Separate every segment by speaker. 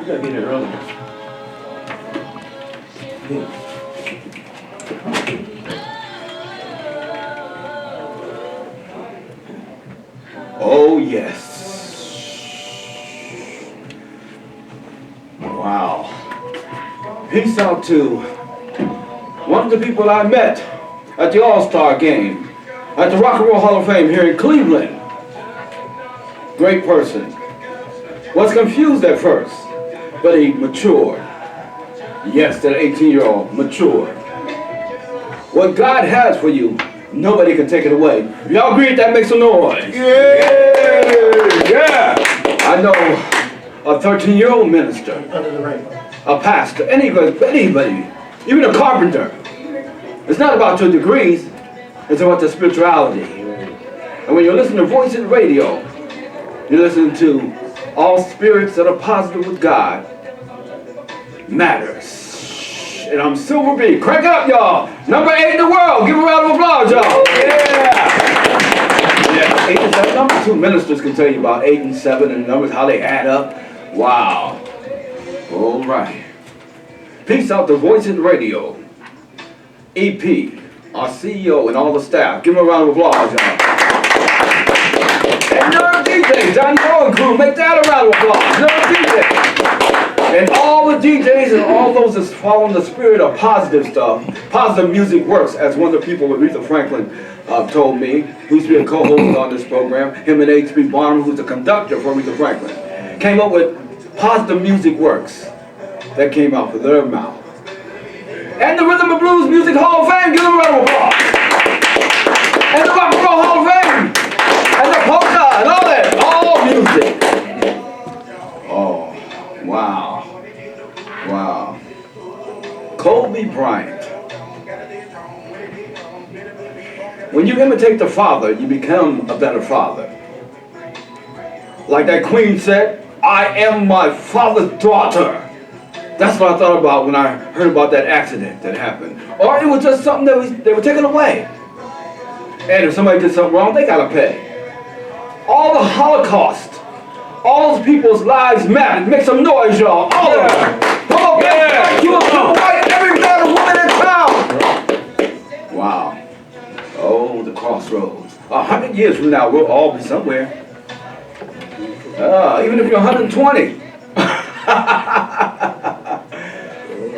Speaker 1: You gotta get here earlier.
Speaker 2: Oh, yes. Wow. Peace out to one of the people I met at the All-Star game at the Rock and Roll Hall of Fame here in Cleveland. Great person. Was confused at first, but he matured. Yes, that 18-year-old matured. What God has for you, nobody can take it away. Y'all agree that makes some noise? Yeah! I know a 13-year-old minister, a pastor, anybody, even a carpenter. It's not about your degrees, it's about the spirituality. And when you listen to Voice in Radio, you listen to all spirits that are positive with God matters. And I'm Silver B. Crank up, y'all. Number 8 in the world. Give a round of applause, y'all. Yeah. 8 and 7. Number 2 ministers can tell you about 8 and 7 and numbers, how they add up. Wow. All right. Peace out to Voice in Radio. EP, our CEO, and all the staff. Give them a round of applause, y'all. And Nerve DJ, Johnny Owen crew, make that a round of applause. Nerve DJ. And all the DJs and all those that's following the spirit of positive stuff. Positive music works, as one of the people with Aretha Franklin told me, who's been co-host on this program. Him and H.B. Barnum, who's the conductor for Aretha Franklin, came up with Positive Music Works. That came out of their mouth. And the Rhythm and Blues Music Hall of Fame, give them a round of applause. And the Rock and Roll Hall of Fame. And the polka and all that. All music. Oh, wow. Wow. Kobe Bryant. When you imitate the father, you become a better father. Like that queen said, I am my father's daughter. That's what I thought about when I heard about that accident that happened. Or it was just something that they were taking away. And if somebody did something wrong, they gotta pay. All the Holocaust, all those people's lives matter. Make some noise, y'all. All of them. Come on, yeah. You white, every man and woman in town. Wow. Oh, the crossroads. 100 years from now, we'll all be somewhere. Even if you're 120.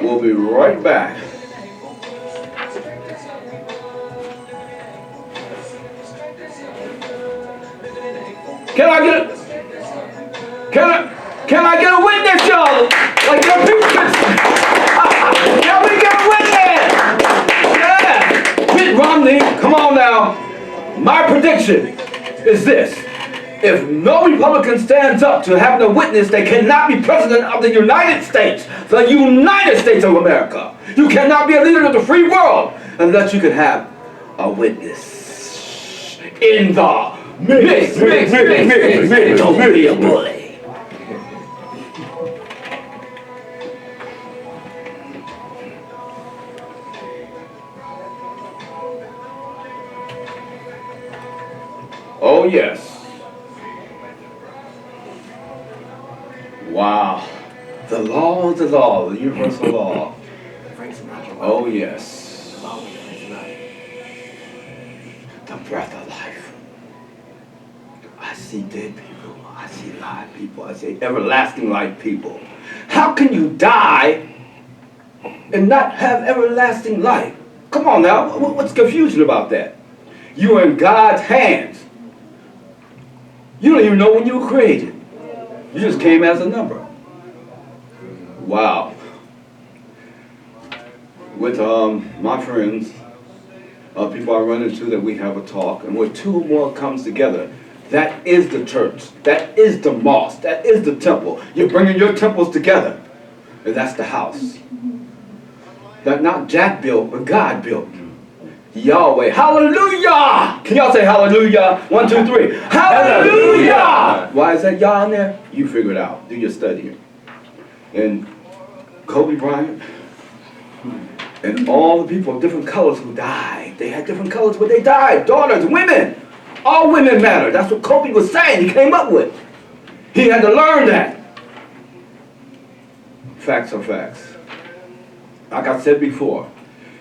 Speaker 2: We'll be right back. Can I get a witness, y'all? Like your people. Can we get a witness? Yeah. Mitt Romney, come on now. My prediction is this. If no Republican stands up to having a witness, they cannot be president of the United States. The United States of America. You cannot be a leader of the free world unless you can have a witness. In the mix. Don't be a bully. Oh, yes. Wow. The law is the law, the universal law. Oh, yes. The breath of life. I see dead people. I see live people. I see everlasting life people. How can you die and not have everlasting life? Come on now. What's confusion about that? You are in God's hands. You don't even know when you were created. You just came as a number. Wow. With my friends, people I run into that we have a talk, and where two or more comes together, that is the church. That is the mosque. That is the temple. You're bringing your temples together, and that's the house. That not Jack built, but God built. Yahweh. Hallelujah! Can y'all say hallelujah? 1, 2, 3. Hallelujah! Why is that Yah in there? You figure it out. Do your studying. And Kobe Bryant and all the people of different colors who died. They had different colors, but they died. Daughters, women. All women matter. That's what Kobe was saying. He came up with. He had to learn that. facts are facts. Like I said before,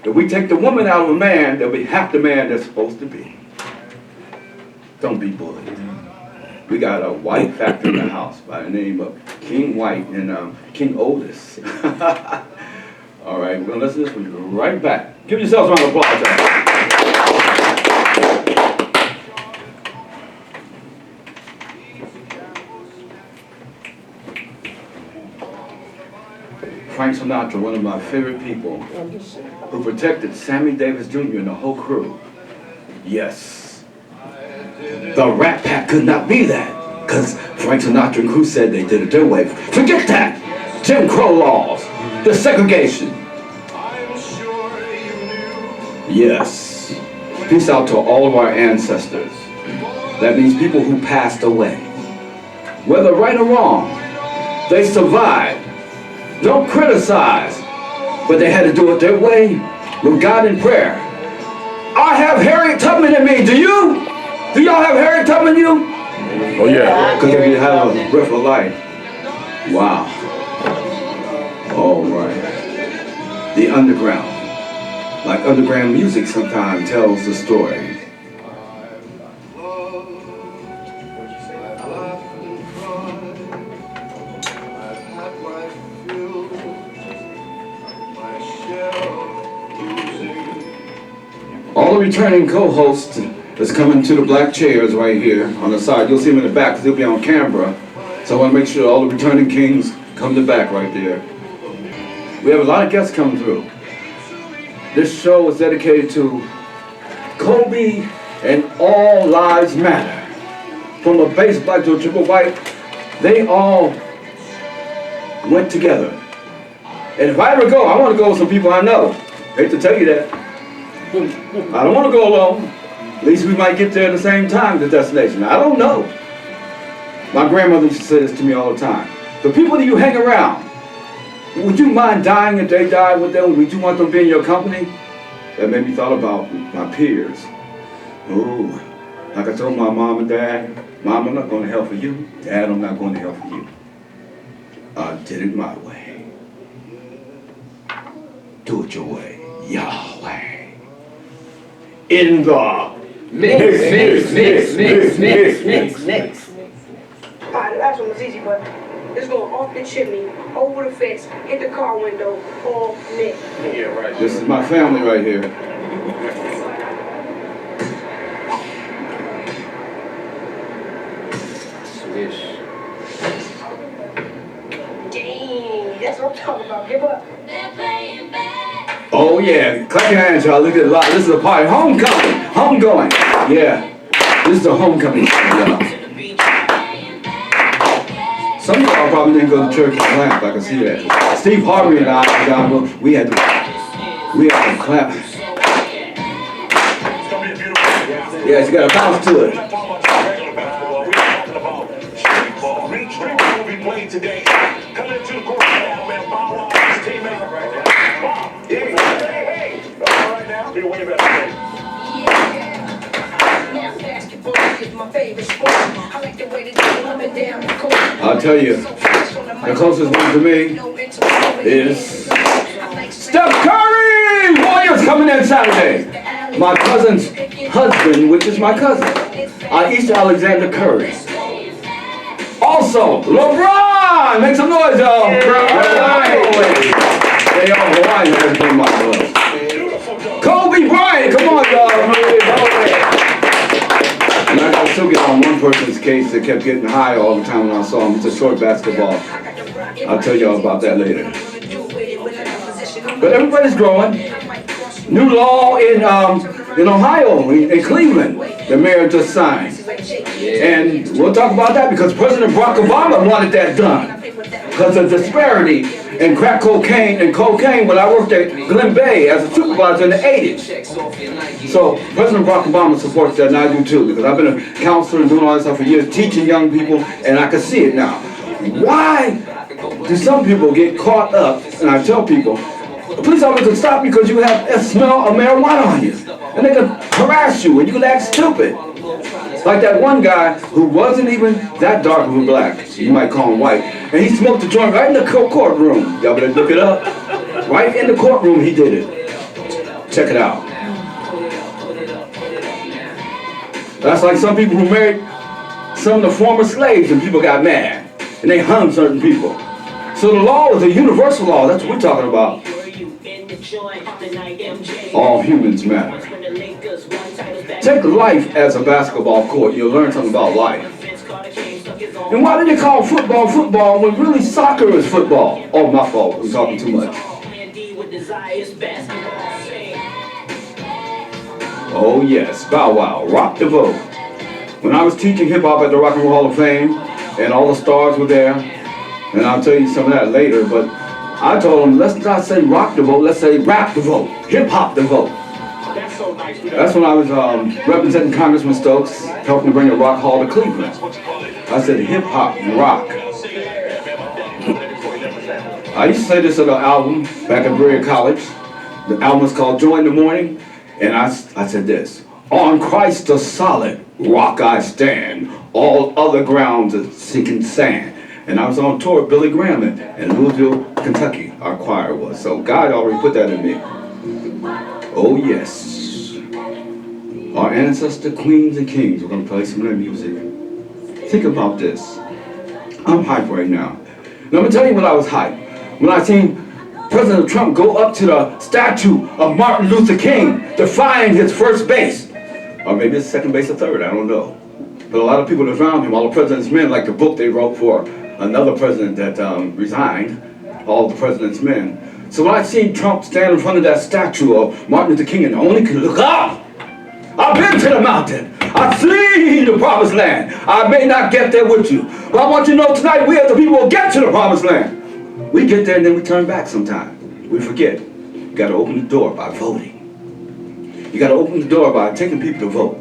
Speaker 2: if we take the woman out of a man, there'll be half the man they're supposed to be. Don't be bullied. We got a white factor in the house by the name of King White and King Otis. All right, we're going to listen to this one. We'll be right back. Give yourselves a round of applause. Frank Sinatra, one of my favorite people, who protected Sammy Davis Jr. and the whole crew. Yes. The Rat Pack could not be that, because Frank Sinatra and crew said they did it their way. Forget that! Jim Crow laws, the segregation. Yes. Peace out to all of our ancestors. That means people who passed away. Whether right or wrong, they survived. Don't criticize, but they had to do it their way, with God in prayer. I have Harriet Tubman in me. Do you? Do y'all have Harriet Tubman in you?
Speaker 1: Oh yeah.
Speaker 2: Because if you have a breath of life. Wow. All right. The underground. Like underground music sometimes tells the story. All the returning co-hosts is coming to the black chairs right here on the side. You'll see them in the back because they'll be on camera. So I want to make sure all the returning kings come to the back right there. We have a lot of guests coming through. This show is dedicated to Kobe and All Lives Matter. From the bass black to a triple white, they all went together. And if I ever go, I want to go with some people I know. Hate to tell you that. I don't want to go alone. At least we might get there at the same time, the destination. I don't know. My grandmother used to say this to me all the time. The people that you hang around, would you mind dying if they died with them? Would you want them to be in your company? That made me thought about my peers. Ooh, like I told my mom and dad, Mom, I'm not going to hell for you. Dad, I'm not going to hell for you. I did it my way. Do it your way, Yahweh. In the
Speaker 3: mix. Alright, the last one was easy, but it's going off the chimney, over the fence, hit the car window, all mix.
Speaker 2: Yeah, right. This is my family right here.
Speaker 3: Swish. Dang, that's what I'm talking about. Give up.
Speaker 2: Oh yeah, clap your hands, y'all. Look at it live. This is a party. Homecoming. Homegoing. Yeah. This is a homecoming show, y'all. Some of y'all probably didn't go to church and clap. I can see that. Steve Harvey and I, we had to clap. Yeah, you got to bounce to it. I'll tell you, the closest one to me is Steph Curry! Warriors coming in Saturday. My cousin's husband, which is my cousin, East Alexander Curry. Also, LeBron! Make some noise, y'all! They all Hawaiian, that's been my voice. Kobe Bryant, come on, y'all! And I got to still get on one person's case that kept getting high all the time when I saw him. It's a short basketball. I'll tell y'all about that later. But everybody's growing. New law in Ohio, in Cleveland, the mayor just signed. And we'll talk about that because President Barack Obama wanted that done. Because of disparity in crack cocaine and cocaine when I worked at Glen Bay as a supervisor in the 80s. So President Barack Obama supports that, and I do too, because I've been a counselor and doing all that stuff for years, teaching young people, and I can see it now. Why do some people get caught up, and I tell people, the police officer can stop you because you have a smell of marijuana on you, and they can harass you, and you can act stupid. Like that one guy who wasn't even that dark of a black, you might call him white, and he smoked the joint right in the courtroom. Y'all better look it up. Right in the courtroom he did it. Check it out. That's like some people who married some of the former slaves and people got mad and they hung certain people. So the law is a universal law. That's what we're talking about. All humans matter. Take life as a basketball court. You'll learn something about life. And why do they call football football when really soccer is football? Oh, my fault. I'm talking too much. Oh yes, Bow Wow, rock the vote. When I was teaching hip hop at the Rock and Roll Hall of Fame, and all the stars were there, and I'll tell you some of that later, but I told them, let's not say rock the vote, let's say rap the vote, hip hop the vote. That's when I was representing Congressman Stokes, helping to bring the Rock Hall to Cleveland. I said hip hop and rock. I used to say this at an album back at Berea College. The album was called Joy in the Morning. And I said this, on Christ the solid rock I stand, all other grounds is sinking sand. And I was on tour with Billy Graham in Louisville, Kentucky, our choir was. So God already put that in me. Oh yes. Our ancestor queens and kings, we're going to play some of their music. Think about this. I'm hyped right now. Let me tell you when I was hyped. When I seen President Trump go up to the statue of Martin Luther King, defying his first base. Or maybe it's second base or third, I don't know. But a lot of people that found him, all the President's Men, like the book they wrote for another president that resigned, All the President's Men. So when I seen Trump stand in front of that statue of Martin Luther King and only could look up, I've been to the mountain. I've seen the promised land. I may not get there with you, but I want you to know tonight we as the people will get to the promised land. We get there and then we turn back sometime. We forget. You got to open the door by voting. You got to open the door by taking people to vote.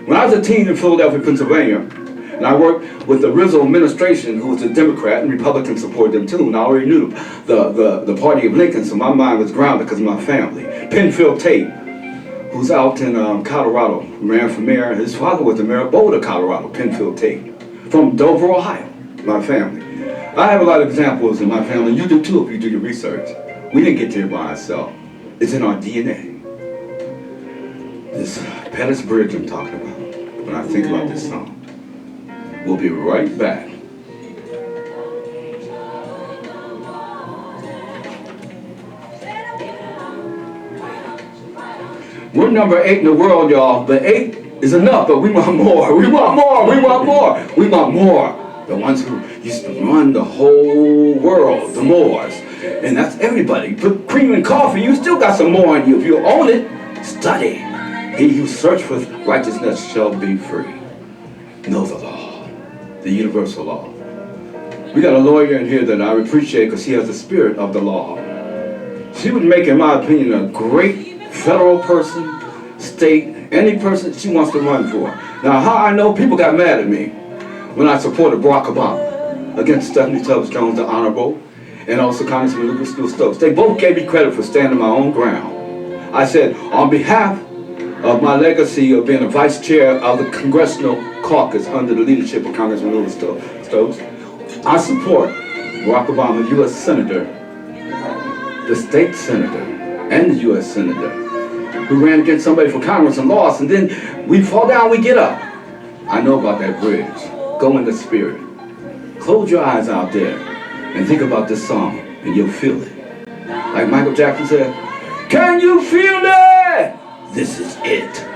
Speaker 2: When I was a teen in Philadelphia, Pennsylvania, and I worked with the Rizzo administration, who was a Democrat, and Republicans supported them too, and I already knew the party of Lincoln, so my mind was grounded because of my family. Penfield Tate, who's out in Colorado, ran for mayor. His father was the mayor of Boulder, Colorado, Penfield Tate, from Dover, Ohio, my family. I have a lot of examples in my family. You do too if you do your research. We didn't get here by ourselves. It's in our DNA. This Pettis Bridge I'm talking about when I think about this song. We'll be right back. We're number 8 in the world, y'all, but 8 is enough, but we want more. We want more. We want more. We want more. The ones who used to run the whole world, the Moors. And that's everybody. Put cream in coffee, you still got some more in you. If you own it, study. He who searches for righteousness shall be free. Know the law, the universal law. We got a lawyer in here that I appreciate because he has the spirit of the law. She would make, in my opinion, a great federal person, state, any person she wants to run for. Now, how I know people got mad at me when I supported Barack Obama against Stephanie Tubbs Jones, the Honorable, and also Congressman Lucas Stokes. They both gave me credit for standing my own ground. I said, on behalf of my legacy of being a vice chair of the Congressional Caucus under the leadership of Congressman Lucas Stokes, I support Barack Obama, U.S. Senator, the state senator, and the U.S. Senator, who ran against somebody for Congress and lost, and then we fall down, we get up. I know about that bridge. Go in the spirit. Close your eyes out there and think about this song, and you'll feel it. Like Michael Jackson said, can you feel it? This is it.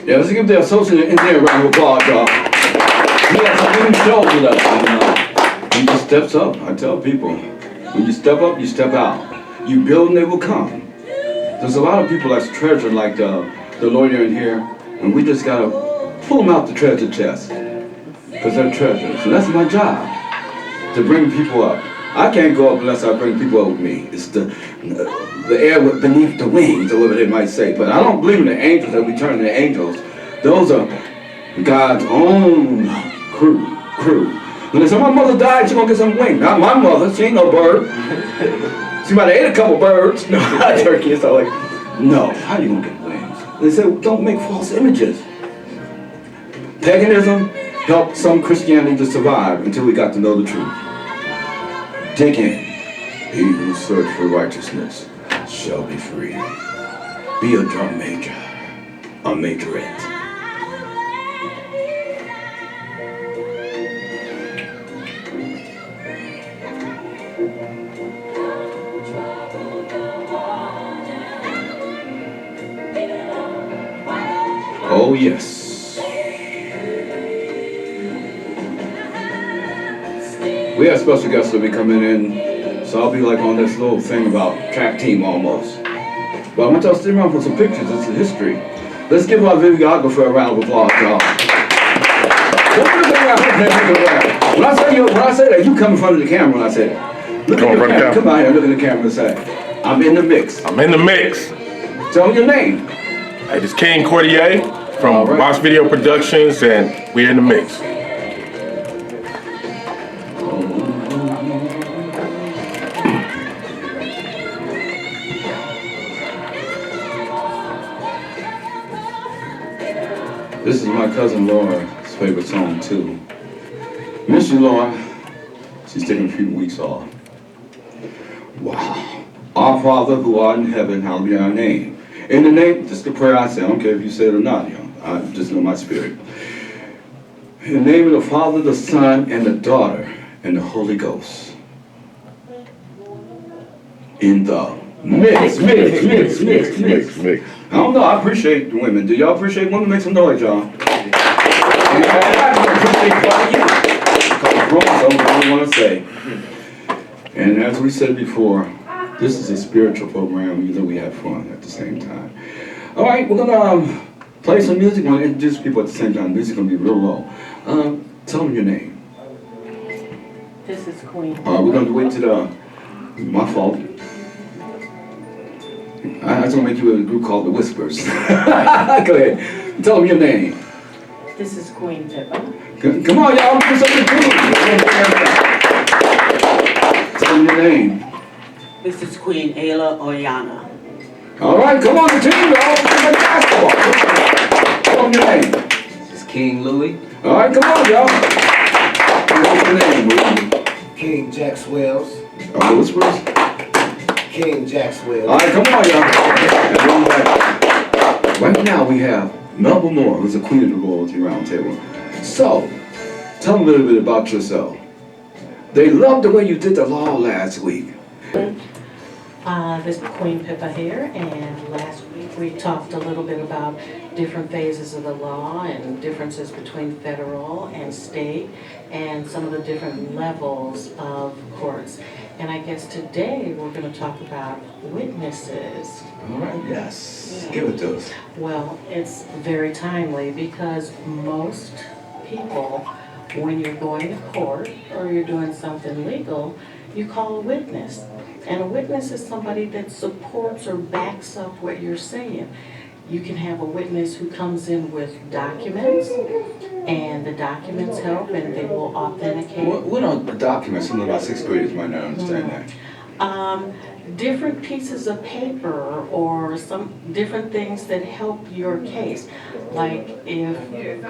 Speaker 2: Yeah, let's give the associate engineer a round of applause, y'all. He has some new shows with us. And, he just steps up. I tell people, when you step up, you step out. You build and they will come. There's a lot of people that's treasured like the lawyer in here, and we just gotta pull them out the treasure chest because they're treasures. And that's my job, to bring people up. I can't go up unless I bring people with me. It's the air beneath the wings, or whatever they might say. But I don't believe in the angels that we turn into angels. Those are God's own crew. When they say my mother died, she gonna get some wings. Not my mother, she ain't no bird. She might have ate a couple birds. No, not turkey. It's all like, no, how you gonna get wings? They say, don't make false images. Paganism helped some Christianity to survive until we got to know the truth. Dig in. He who search for righteousness shall be free. Be a drum major, a majorette. Oh yes. We have special guests that will be coming in, so I'll be like on this little thing about track team almost. But I'm gonna tell Steve around for some pictures. It's a history. Let's give our videographer a round of applause, y'all. When I say that, you come in front of the camera. When I say that, look at the camera. Come out here, look at the camera and say, "I'm in the mix."
Speaker 1: I'm in the mix.
Speaker 2: Tell me your name.
Speaker 1: Hey, this is King Cordier from Box Video Productions, and we're in the mix. This is my cousin Laura's favorite song too. Miss you, Laura. She's taking a few weeks off. Wow. Our Father who art in heaven, hallowed be thy name. In the name, just the prayer I say. I don't care if you say it or not, I just know my spirit. In the name of the Father, the Son, and the Daughter, and the Holy Ghost. In the mix. I don't know, I appreciate the women. Do y'all appreciate women? Make some noise, y'all. I appreciate you. Because that's what I want to say. And as we said before, this is a spiritual program, even though we have fun at the same time. All right, we're gonna play some music. We're gonna introduce people at the same time. The music's gonna be real low. Tell them your name.
Speaker 4: This is Queen.
Speaker 2: We're gonna wait to my fault. I was gonna make you a group called the Whispers. Go ahead. Tell them your name.
Speaker 4: This is Queen Pippa.
Speaker 2: Come on, y'all. Do something cool. Tell them your name.
Speaker 4: This is Queen Ayla Oyana.
Speaker 2: All right, come on, the team, y'all. Basketball. Tell them your name.
Speaker 5: This is King Louis.
Speaker 2: All right, come on, y'all. What's your name, Louis?
Speaker 5: King Jack Swells.
Speaker 2: The Whispers?
Speaker 5: King Jack Swells.
Speaker 2: All right, come on, y'all. Right now we have Melba Moore, who's the queen of the Royalty Roundtable. So, tell them a little bit about yourself. They loved the way you did the law last week.
Speaker 4: This is Queen Pippa here, and last week we talked a little bit about different phases of the law and differences between federal and state and some of the different levels of courts. And I guess today we're going to talk about witnesses.
Speaker 2: All right, yes. Give it to us.
Speaker 4: Well, it's very timely because most people, when you're going to court or you're doing something legal, you call a witness. And a witness is somebody that supports or backs up what you're saying. You can have a witness who comes in with documents, and the documents help, and they will authenticate.
Speaker 2: What are the documents? Some of my sixth graders might not understand that.
Speaker 4: Different pieces of paper or some different things that help your case. Like if you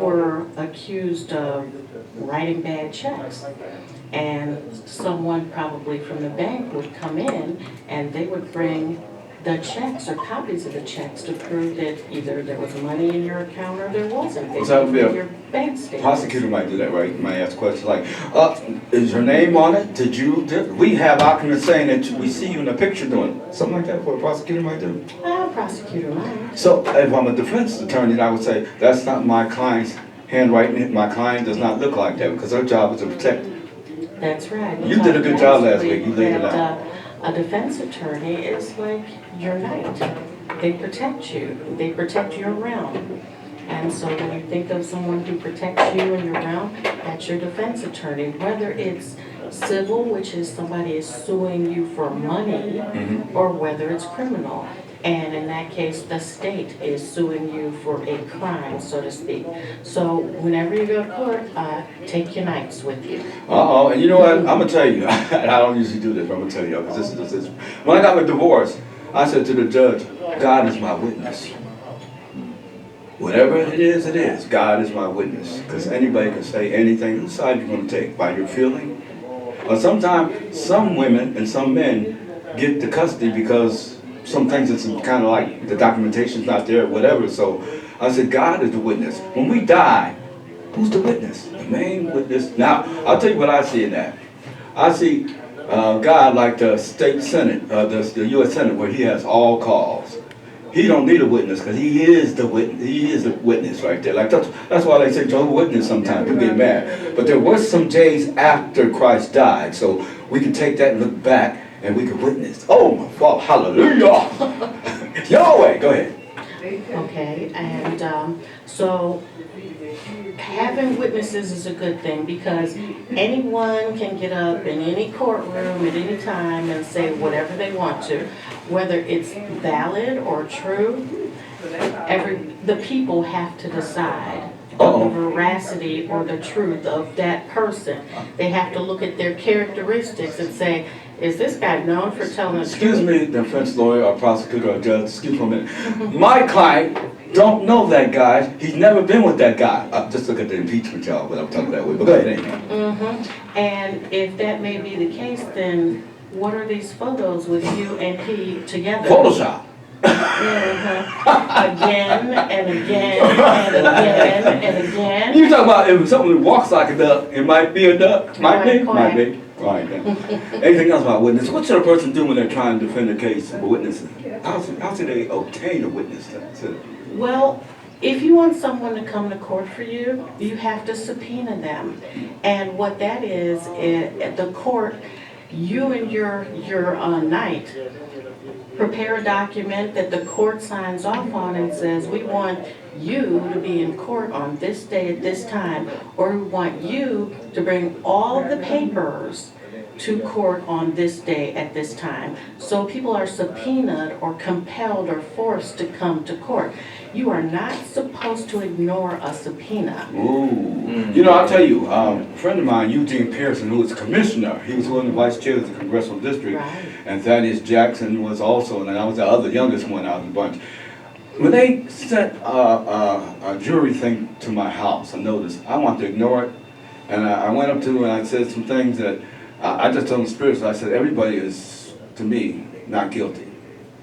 Speaker 4: were accused of writing bad checks, and someone probably from the bank would come in and they would bring the checks or copies of the checks to prove that either there was money in your account or there wasn't. They
Speaker 2: So
Speaker 4: would your bank statement.
Speaker 2: Prosecutor might do that, right? You might ask questions like, is your name on it? We have documents saying that we see you in the picture doing it. Something like that what a prosecutor might do.
Speaker 4: Prosecutor might.
Speaker 2: So if I'm a defense attorney, I would say, that's not my client's handwriting. My client does not look like that because her job is to protect.
Speaker 4: That's right.
Speaker 2: You did a good job last week. You laid it out.
Speaker 4: A defense attorney is like your knight. They protect you. They protect your realm. And so when you think of someone who protects you and your realm, that's your defense attorney. Whether it's civil, which is somebody is suing you for money, or whether it's criminal. And in that case, the state is suing you for a crime, so to speak. So whenever you go to court, take your knights with you.
Speaker 2: Uh-oh, and you know what, I'm gonna tell you, and I don't usually do this, but I'm gonna tell you, because this is, when I got my divorce, I said to the judge, God is my witness. Whatever it is, God is my witness. Because anybody can say anything, whose side you gonna take, by your feeling? Or sometimes, some women and some men get the custody because some things it's kind of like the documentation's not there, whatever. So I said, God is the witness. When we die, who's the witness? The main witness. Now, I'll tell you what I see in that. I see God like the state senate, the U.S. Senate, where he has all calls. He don't need a witness because he is the witness. He is the witness right there. Like that's why they say Jehovah's Witness sometimes. People get mad. But there were some days after Christ died, so we can take that and look back and we can witness. Oh my God, hallelujah! Yahweh, go ahead.
Speaker 4: Okay, and so having witnesses is a good thing because anyone can get up in any courtroom at any time and say whatever they want to, whether it's valid or true. The people have to decide on the veracity or the truth of that person. They have to look at their characteristics and say, is this guy known for telling the truth?
Speaker 2: Excuse me, defense lawyer or prosecutor or judge, excuse me for a minute. My client don't know that guy. He's never been with that guy. Just look at the impeachment, y'all, but I'm talking that way. But go ahead, anyway.
Speaker 4: And if that may be the case, then what are these photos with you and he together?
Speaker 2: Photoshop.
Speaker 4: Again and again and again and again.
Speaker 2: You talking about if something walks like a duck, it might be a duck. Might be. Right then. Anything else about witness? What should a person do when they're trying to defend a case of witnessing? How should they obtain a witness?
Speaker 4: Well, if you want someone to come to court for you, you have to subpoena them. And what that is at the court, you and your knight prepare a document that the court signs off on and says, we want you to be in court on this day at this time, or we want you to bring all the papers to court on this day at this time. So people are subpoenaed or compelled or forced to come to court. You are not supposed to ignore a subpoena.
Speaker 2: Ooh. You know, I'll tell you, a friend of mine, Eugene Pearson, who was commissioner, he was one of the vice chairs of the congressional district, and Thaddeus Jackson was also, and I was the other youngest one out of the bunch. When they sent a jury thing to my house, I noticed, I wanted to ignore it, and I went up to him and I said some things that I just told the spirits. I said, everybody is, to me, not guilty,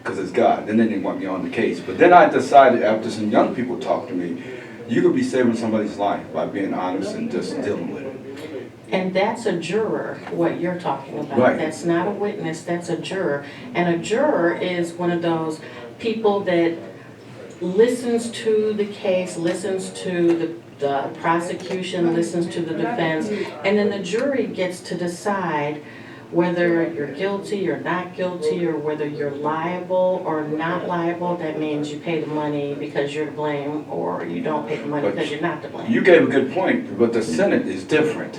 Speaker 2: because it's God. Then they didn't want me on the case. But then I decided, after some young people talked to me, you could be saving somebody's life by being honest and just dealing with it.
Speaker 4: And that's a juror, what you're talking about.
Speaker 2: Right.
Speaker 4: That's not a witness, that's a juror. And a juror is one of those people that listens to the case, listens to the prosecution, listens to the defense, and then the jury gets to decide whether you're guilty or not guilty, or whether you're liable or not liable. That means you pay the money because you're to blame, or you don't pay the money because you're not to blame.
Speaker 2: You gave a good point, but the Senate is different.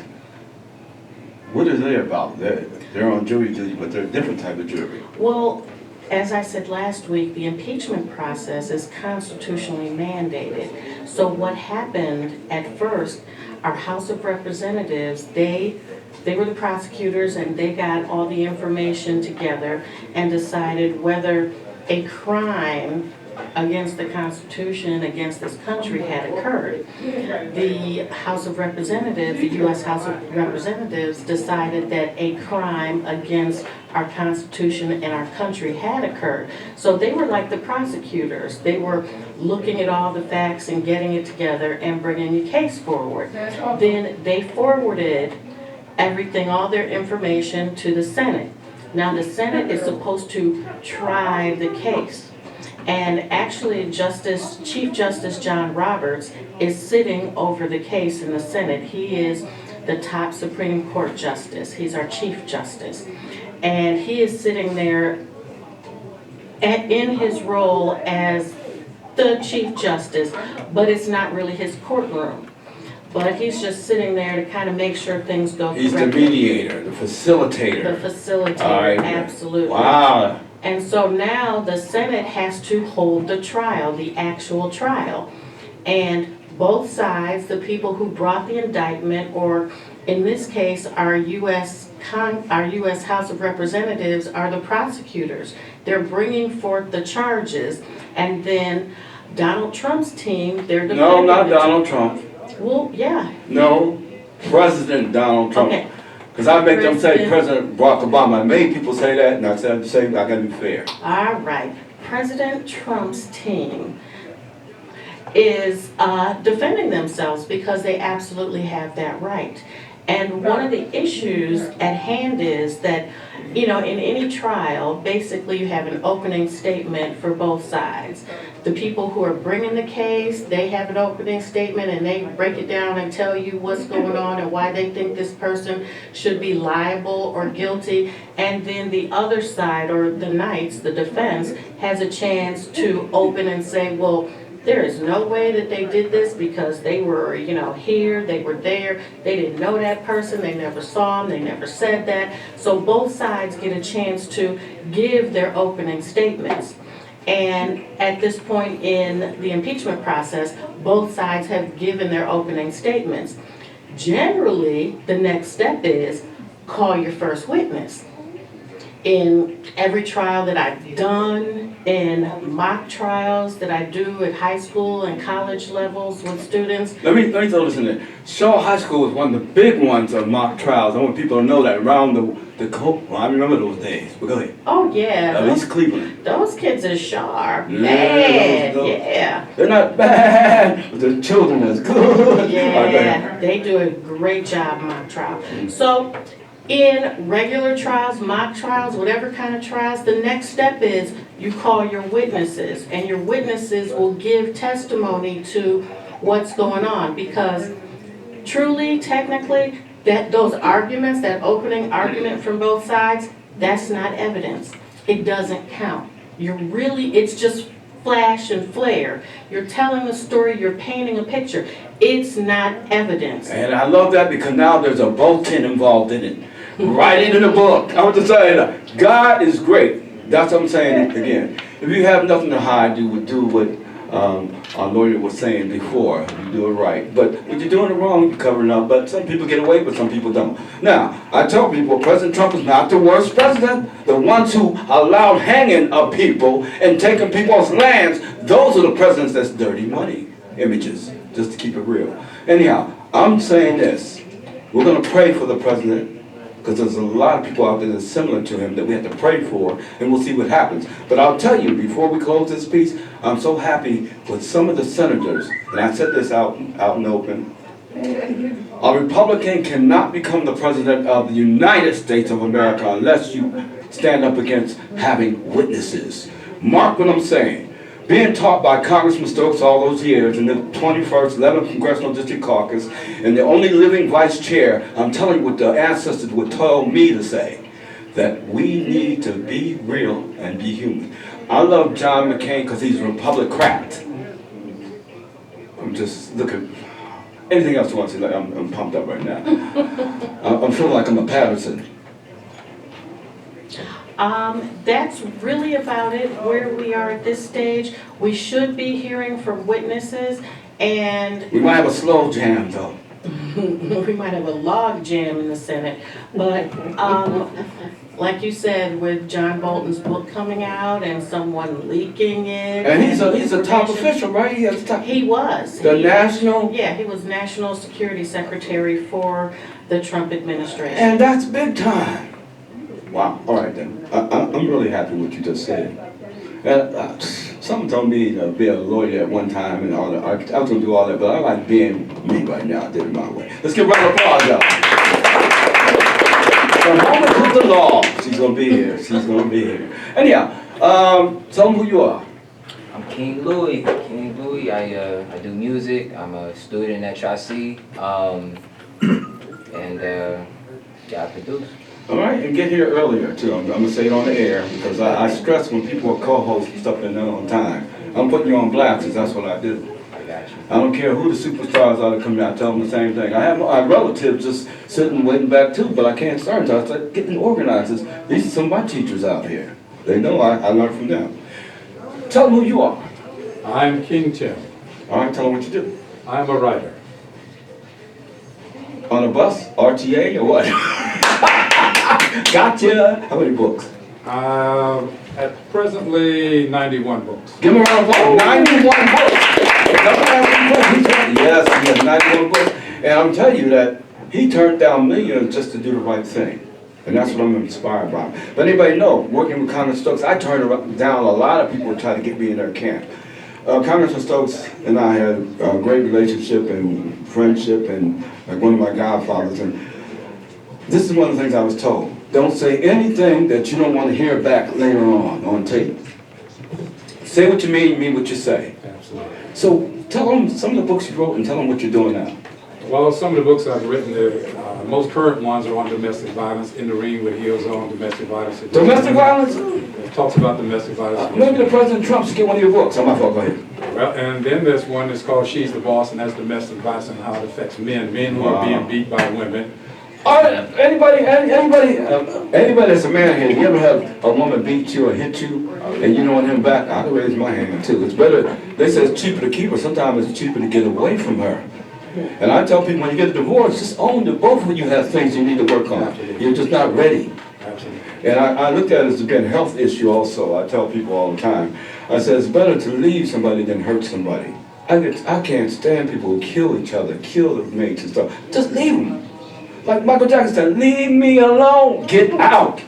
Speaker 2: What is they about? They're on jury duty, but they're a different type of jury.
Speaker 4: Well, as I said last week, the impeachment process is constitutionally mandated. So what happened at first, our House of Representatives, they were the prosecutors and they got all the information together and decided whether a crime against the Constitution, against this country had occurred. The House of Representatives, the U.S. House of Representatives, decided that a crime against our Constitution and our country had occurred. So they were like the prosecutors. They were looking at all the facts and getting it together and bringing a case forward. Then they forwarded everything, all their information, to the Senate. Now the Senate is supposed to try the case. And actually, Chief Justice John Roberts is sitting over the case in the Senate. He is the top Supreme Court justice. He's our Chief Justice. And he is sitting there in his role as the Chief Justice, but it's not really his courtroom. but he's just sitting there to kind of make sure things go
Speaker 2: He's the
Speaker 4: correctly.
Speaker 2: mediator, the facilitator.
Speaker 4: The facilitator,
Speaker 2: All right.
Speaker 4: absolutely.
Speaker 2: Wow.
Speaker 4: And so now the Senate has to hold the trial, the actual trial. And both sides, the people who brought the indictment, or in this case, our U.S. House of Representatives, are the prosecutors. They're bringing forth the charges, and then Donald Trump's team, they're defending.
Speaker 2: No, not Donald Trump.
Speaker 4: Well, yeah.
Speaker 2: No, President Donald Trump.
Speaker 4: Okay.
Speaker 2: Because I make them say
Speaker 4: President.
Speaker 2: President Barack Obama. I made people say that, and I said the same. I got to be fair.
Speaker 4: All right. President Trump's team is defending themselves because they absolutely have that right. And one of the issues at hand is that, you know, in any trial, basically you have an opening statement for both sides. The people who are bringing the case, they have an opening statement and they break it down and tell you what's going on and why they think this person should be liable or guilty. And then the other side, or the knights, the defense, has a chance to open and say, well, there is no way that they did this because they were, you know, here, they were there, they didn't know that person, they never saw him, they never said that. So both sides get a chance to give their opening statements. And at this point in the impeachment process, both sides have given their opening statements. Generally, the next step is call your first witness. In every trial that I've done, in mock trials that I do at high school and college levels with students.
Speaker 2: Let me throw this in there. Shaw High School was one of the big ones of mock trials. I want people to know that around the coast. Well, I remember those days. But go ahead.
Speaker 4: Oh yeah,
Speaker 2: At least Cleveland.
Speaker 4: those kids are sharp.
Speaker 2: Yeah,
Speaker 4: Bad,
Speaker 2: those-
Speaker 4: yeah.
Speaker 2: They're not bad, but the children is good. All right, go ahead.
Speaker 4: Yeah, they do a great job mock trial. So in regular trials, mock trials, whatever kind of trials, the next step is you call your witnesses, and your witnesses will give testimony to what's going on, because truly, technically, that those arguments, that opening argument from both sides, that's not evidence. It doesn't count. It's just flash and flare. You're telling a story, you're painting a picture. It's not evidence.
Speaker 2: And I love that because now there's a bulletin involved in it. Right into the book. I want to say that God is great. That's what I'm saying again. If you have nothing to hide, you would do what our lawyer was saying before. You do it right. But when you're doing it wrong, you're covering up. But some people get away, but some people don't. Now, I tell people President Trump is not the worst president. The ones who allowed hanging of people and taking people's lands, those are the presidents that's dirty money images, just to keep it real. Anyhow, I'm saying this. We're going to pray for the president, because there's a lot of people out there that's similar to him that we have to pray for, and we'll see what happens. But I'll tell you, before we close this piece, I'm so happy with some of the senators, and I said this out in the open. A Republican cannot become the president of the United States of America unless you stand up against having witnesses. Mark what I'm saying. Being taught by Congressman Stokes all those years in the 21st 11th Congressional District Caucus, and the only living vice chair, I'm telling you what the ancestors would tell me to say, that we need to be real and be human. I love John McCain because he's a Republican. I'm just looking. Anything else you want to say? I'm pumped up right now. I'm feeling like I'm a Patterson.
Speaker 4: That's really about it where we are at this stage. We should be hearing from witnesses, and
Speaker 2: We might have a slow jam though.
Speaker 4: we might have a log jam in the Senate. But like you said, with John Bolton's book coming out and someone leaking it.
Speaker 2: And he's a top official, right?
Speaker 4: He was.
Speaker 2: The national.
Speaker 4: Yeah, he was National Security Secretary for the Trump administration.
Speaker 2: And that's big time. Wow. All right then. I'm really happy with what you just said. And someone told me to be a lawyer at one time and all that. I was going to do all that, but I like being me right now. I did it my way. Let's give a round of applause, y'all. The moment with the law. She's going to be here. She's going to be here. Anyhow, tell them who you are.
Speaker 6: I'm King Louis. King Louis. I do music. I'm a student at Tri-C. Yeah, I produce.
Speaker 2: All right, and get here earlier too. I'm gonna say it on the air because I stress when people are co-hosts and stuff and they're on time. I'm putting you on blast because that's what I do.
Speaker 6: I got
Speaker 1: I don't care who the superstars are that come out, I tell them the same thing. I have my relatives just sitting waiting back too, but I can't start until I start getting organized. These are some of my teachers out here. They know I learned from them. Tell them who you are.
Speaker 7: I'm King Tim.
Speaker 1: All right, tell them what you do.
Speaker 7: I'm a writer.
Speaker 1: On a bus, RTA, or what? Gotcha. How many books?
Speaker 7: At presently, 91 books.
Speaker 1: Give him a round of applause. 91 books. Yes, he has 91 books. And I'm telling you that he turned down millions just to do the right thing. And that's what I'm inspired by. But anybody know, working with Congressman Stokes, I turned down a lot of people who tried to get me in their camp. Congressman Stokes and I had a great relationship and friendship and like one of my godfathers. And this is one of the things I was told. Don't say anything that you don't want to hear back later on tape. Say what you mean what you say.
Speaker 7: Absolutely.
Speaker 1: So tell them some of the books you wrote and tell them what you're doing now.
Speaker 7: Well, some of the books I've written, the most current ones are on domestic violence, In the Ring with Heels On, domestic violence.
Speaker 1: Domestic violence?
Speaker 7: It talks about domestic violence.
Speaker 1: Maybe the President Trump should get one of your books. Oh, my fault, go ahead.
Speaker 7: Well, and then there's one that's called She's the Boss, and that's domestic violence and how it affects men who are being beat by women.
Speaker 1: Anybody that's a man here, you ever have a woman beat you or hit you and you don't want him back? I'd raise my hand too. It's better, they say it's cheaper to keep her. Sometimes it's cheaper to get away from her. And I tell people when you get a divorce, just own that both of you have things you need to work on. You're just not ready. And I looked at it as being a health issue also. I tell people all the time. I said it's better to leave somebody than hurt somebody. I can't stand people who kill each other, kill their mates and stuff. Just leave them. Like Michael Jackson said, leave me alone, get out.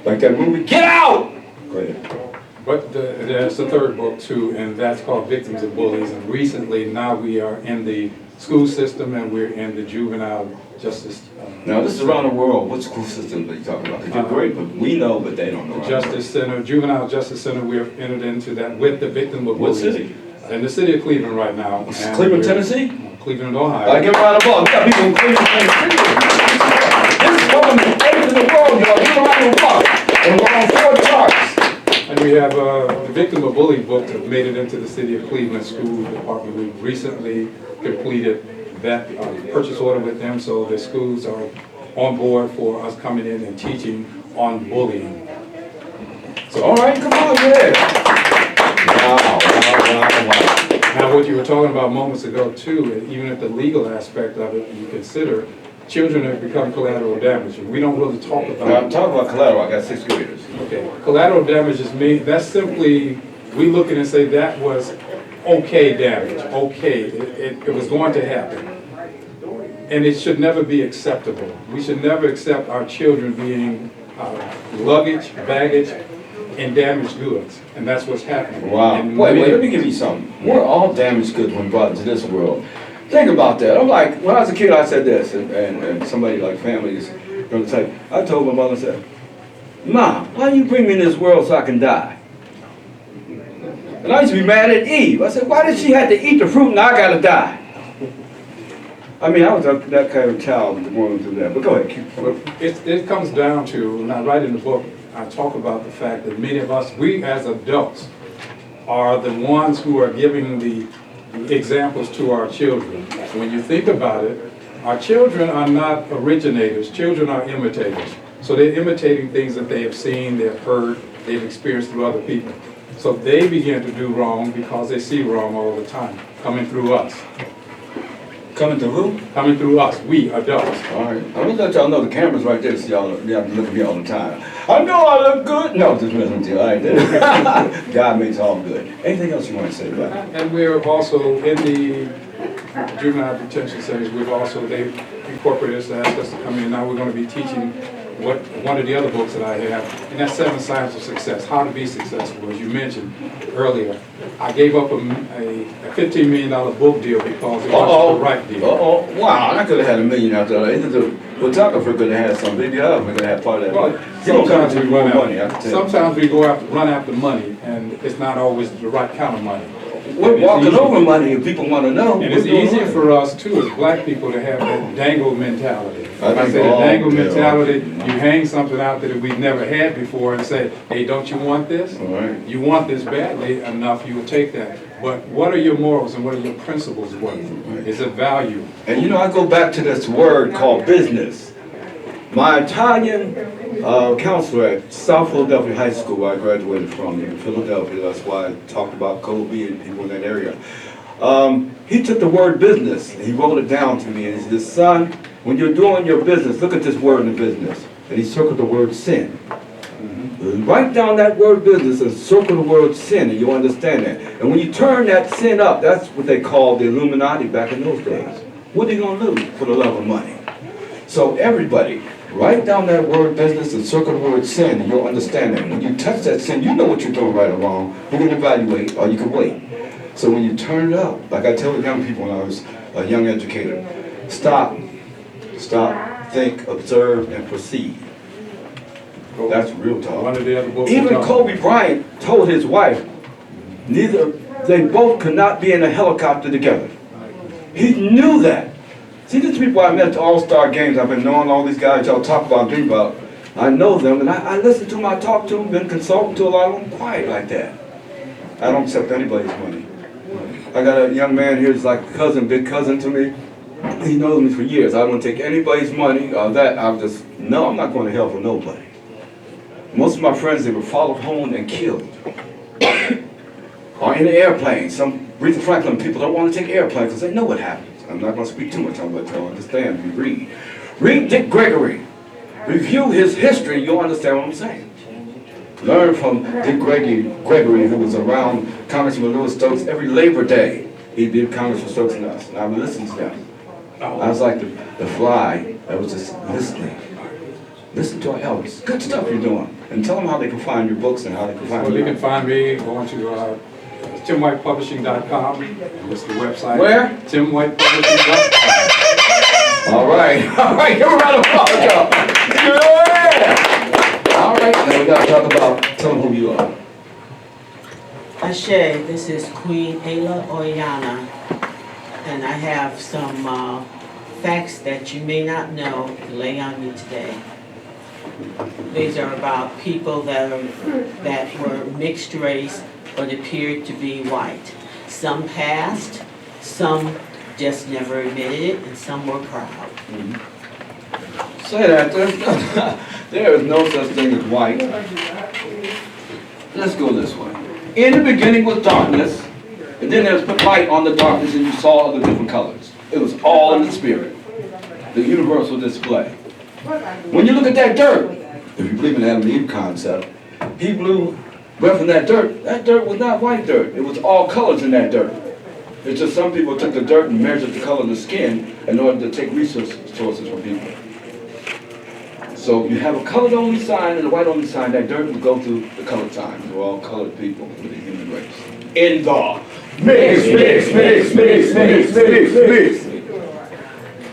Speaker 1: Like that movie, get out! Go ahead.
Speaker 7: But there's a third book too, and that's called Victims of Bullies. And recently, now we are in the school system and we're in the juvenile justice.
Speaker 1: Now this is around the world. What school system are you talking about? Because you're great, but we know, but they don't know.
Speaker 7: The Justice Center, Juvenile Justice Center, we have entered into that with the victim of bullies.
Speaker 1: What city?
Speaker 7: In the city of Cleveland right now.
Speaker 1: Cleveland, Tennessee?
Speaker 7: Cleveland, Ohio.
Speaker 1: I give a round of applause. We got people in Cleveland, Tennessee. This is one of the eighth in the world, y'all. Give a round of applause. And we're on 4 charts.
Speaker 7: And we have the Victim of Bullying book that made it into the City of Cleveland School Department. We recently completed that purchase order with them, so the schools are on board for us coming in and teaching on bullying.
Speaker 1: So, all right, come on, yeah. Wow.
Speaker 7: Now, what you were talking about moments ago, too, even at the legal aspect of it, you consider children have become collateral damage. And we don't really talk about
Speaker 1: Now, I'm talking about collateral. I got 6th graders.
Speaker 7: Okay, collateral damage is that's simply, we look at it and say that was okay damage, okay, it was going to happen. And it should never be acceptable. We should never accept our children being luggage, baggage, and damaged goods. And that's what's happening.
Speaker 1: Wow.
Speaker 7: And
Speaker 1: Wait, let me give you something. We're all damaged goods when brought into this world. Think about that. I'm like, when I was a kid, I said this, and somebody like family is going to say, I told my mother, I said, Mom, why you bring me in this world so I can die? And I used to be mad at Eve. I said, why did she have to eat the fruit and I got to die? I mean, I was that kind of child going through that. But go ahead.
Speaker 7: Well, it comes down to, and I write in the book, I talk about the fact that many of us, we as adults, are the ones who are giving the examples to our children. When you think about it, our children are not originators, children are imitators. So they're imitating things that they have seen, they've heard, they've experienced through other people. So they begin to do wrong because they see wrong all the time, coming through us.
Speaker 1: Coming through who?
Speaker 7: Coming through us, we adults.
Speaker 1: All right. I'm going to let y'all know the camera's right there, so y'all have to look at me all the time. I know I look good. No, just messing with you. All right. God makes all good. Anything else you want to say about it?
Speaker 7: And we're also in the juvenile detention centers. They've incorporated us to ask us to come in. Now we're going to be teaching one of the other books that I have, and that's 7 Signs of Success, how to be successful. As you mentioned earlier, I gave up a $15 million book deal because it wasn't the right deal.
Speaker 1: Wow, I could have had $1 million after that. Either the photographer could have had some, maybe the other one could have had part of that.
Speaker 7: Well, sometimes we run out. Sometimes we run after money, and it's not always the right kind of money.
Speaker 2: We're walking over money if people want to know.
Speaker 7: And
Speaker 2: We're
Speaker 7: it's
Speaker 2: doing
Speaker 7: easier
Speaker 2: money.
Speaker 7: for us too, as black people, to have that dangle mentality.
Speaker 1: I
Speaker 7: When I
Speaker 1: think
Speaker 7: say the
Speaker 1: all-
Speaker 7: dangle
Speaker 1: yeah.
Speaker 7: mentality, you hang something out there that we've never had before and say, hey, don't you want this?
Speaker 1: All right.
Speaker 7: You want this badly enough, you will take that. But what are your morals and what are your principles worth? It's a value.
Speaker 2: And you know, I go back to this word called business. My Italian counselor at South Philadelphia High School, where I graduated from in Philadelphia, that's why I talked about Kobe and people in that area. He took the word business, and he wrote it down to me, and he said, son, when you're doing your business, look at this word in the business. And he circled the word sin. Write down that word business and circle the word sin, and you'll understand that. And when you turn that sin up, that's what they called the Illuminati back in those days. What are you going to lose for the love of money? So everybody, write down that word business and circle the word sin, and you'll understand that. When you touch that sin, you know what you're doing right or wrong. You can evaluate, or you can wait. So when you turn it up, like I tell the young people when I was a young educator, stop, think, observe, and proceed. That's real talk.
Speaker 7: One of the other books.
Speaker 2: Even Kobe Bryant told his wife, they both could not be in a helicopter together. He knew that. See, these people I met at the All-Star games, I've been knowing all these guys y'all talk about, dream about. I know them, and I listen to them, I talk to them, been consulting to a lot of them, quiet like that. I don't accept anybody's money. I got a young man here who's like a cousin, big cousin to me. He knows me for years. I don't take anybody's money or that. I'm not going to hell for nobody. Most of my friends, they were followed home and killed. Or in the airplane. Some Aretha Franklin people don't want to take airplanes because they know what happens. I'm not going to speak too much on what y'all understand. You read. Read Dick Gregory. Review his history, you'll understand what I'm saying. Learn from Dick Gregory, who was around Congressman Lewis Stokes every Labor Day. He'd be Congressman Stokes and us. And I would listen to them. I was like the fly that was just listening. Listen to our elders. Good stuff you're doing. And tell them how they can find your books and how they can find
Speaker 7: Well,
Speaker 2: you.
Speaker 7: you can find me going to timwhitepublishing.com. That's the website.
Speaker 2: Where?
Speaker 7: timwhitepublishing.com.
Speaker 2: All right. All right. Give a round of applause, y'all. Yeah. All right. Now we got to talk about, tell them who you are.
Speaker 4: Ashe, this is Queen Ayla Oyana, and I have some facts that you may not know to lay on you today. These are about people that were mixed race but appeared to be white. Some passed, some just never admitted it, and some were proud.
Speaker 2: Say that. There is no such thing as white. Let's go this way. In the beginning was darkness, and then there's put light on the darkness, and you saw all the different colors. It was all in the spirit. The universal display. When you look at that dirt, if you believe in the Adam and Eve concept, he blew breath in that dirt. That dirt was not white dirt. It was all colors in that dirt. It's just some people took the dirt and measured the color of the skin in order to take resources from people. So you have a colored only sign and a white only sign. That dirt would go through the colored sign. We're all colored people with the human race. In the mix.